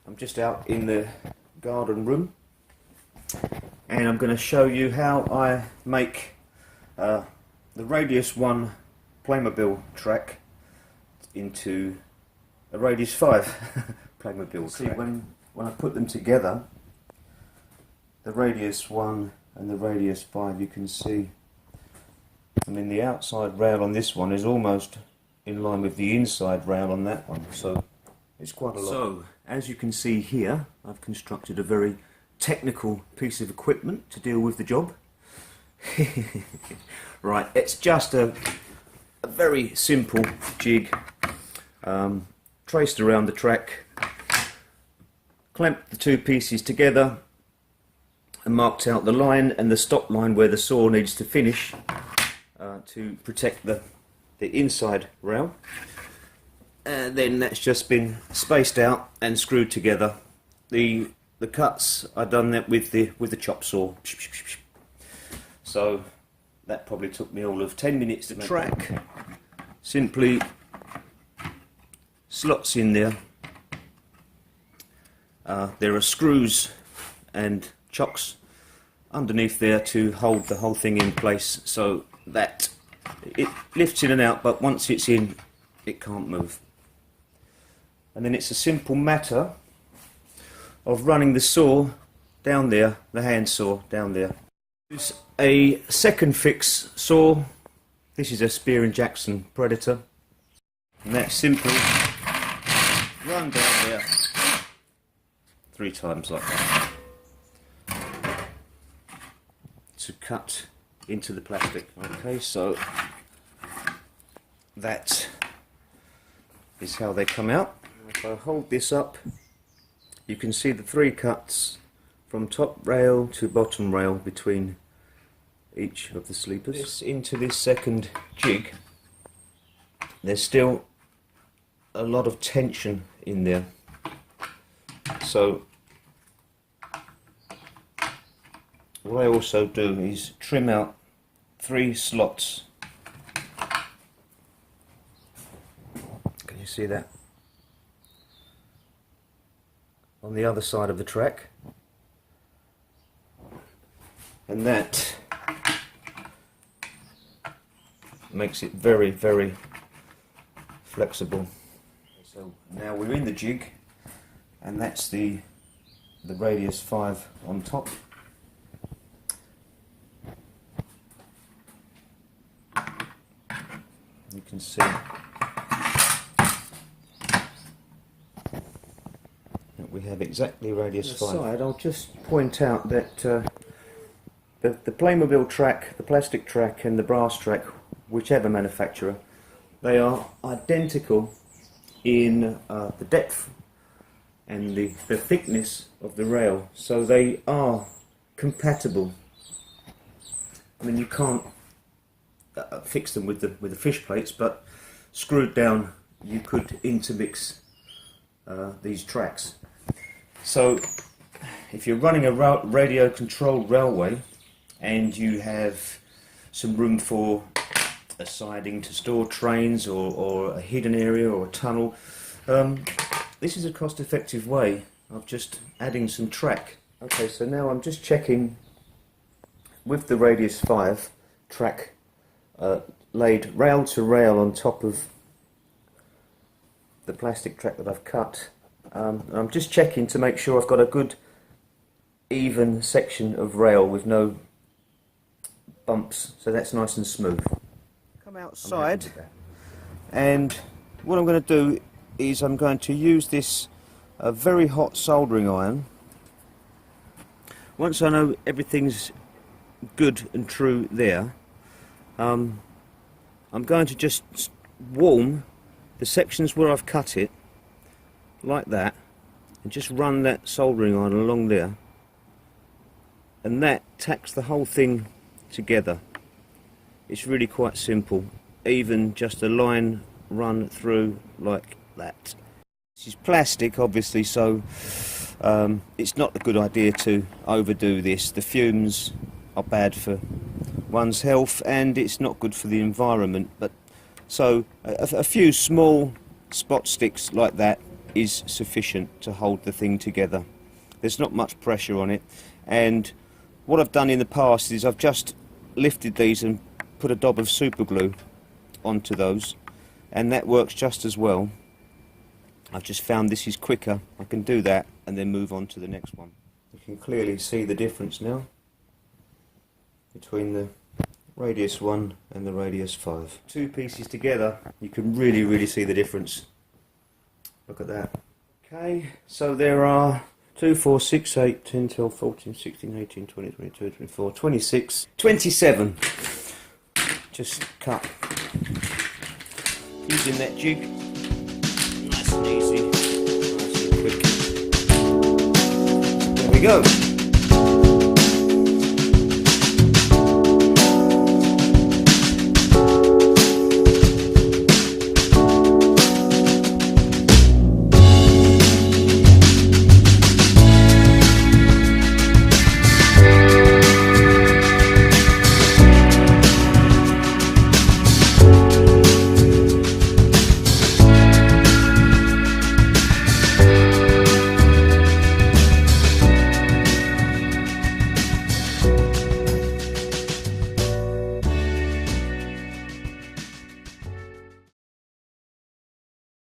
I'm just out in the garden room and I'm going to show you how I make the Radius 1 Playmobil track into a Radius 5 Playmobil track. See, when I put them together, the Radius 1 and the Radius 5, you can see, I mean, the outside rail on this one is almost in line with the inside rail on that one, so it's quite a lot. So, as you can see here, I've constructed a very technical piece of equipment to deal with the job. Right, it's just a very simple jig, traced around the track, clamped the two pieces together and marked out the line and the stop line where the saw needs to finish to protect the inside rail. And then that's just been spaced out and screwed together. The cuts, I've done that with the chop saw. So that probably took me all of 10 minutes to make. The track simply slots in there. There are screws and chocks underneath there to hold the whole thing in place, so that it lifts in and out, but once it's in, it can't move. And then it's a simple matter of running the saw down there, the hand saw down there. Use a second fix saw. This is a Spear & Jackson Predator, and that's simply run down there 3 times like that to cut into the plastic. Okay, so that is how they come out. If I hold this up, you can see the 3 cuts from top rail to bottom rail between each of the sleepers. Into this second jig, there's still a lot of tension in there, so what I also do is trim out 3 slots. Can you see that? On the other side of the track, and that makes it very, very flexible. So now we're in the jig, and that's the Radius 5 on top. You can see we have exactly Radius 5. Side, I'll just point out that the Playmobil track, the plastic track and the brass track, whichever manufacturer, they are identical in the depth and the thickness of the rail, so they are compatible. I mean, you can't fix them with the fish plates, but screwed down you could intermix these tracks. So if you're running a radio controlled railway and you have some room for a siding to store trains, or a hidden area or a tunnel, this is a cost-effective way of just adding some track. Okay, so now I'm just checking with the Radius 5 track laid rail to rail on top of the plastic track that I've cut. I'm just checking to make sure I've got a good even section of rail with no bumps, so that's nice and smooth. Come outside, and what I'm going to do is I'm going to use this very hot soldering iron. Once I know everything's good and true there, I'm going to just warm the sections where I've cut it like that, and just run that soldering iron along there, and that tacks the whole thing together. It's really quite simple, even just a line run through like that. This is plastic, obviously, so it's not a good idea to overdo this. The fumes are bad for one's health and it's not good for the environment, but so a few small spot sticks like that is sufficient to hold the thing together. There's not much pressure on it, and what I've done in the past is I've just lifted these and put a dab of super glue onto those, and that works just as well. I've just found this is quicker. I can do that and then move on to the next one. You can clearly see the difference now between the Radius 1 and the Radius 5. Two pieces together, you can really see the difference. Look at that. Okay, so there are 2, 4, 6, 8, 10, 12, 14, 16, 18, 20, 22, 24, 26, 27. Just cut using that jig. Nice and easy, nice and quick. There we go.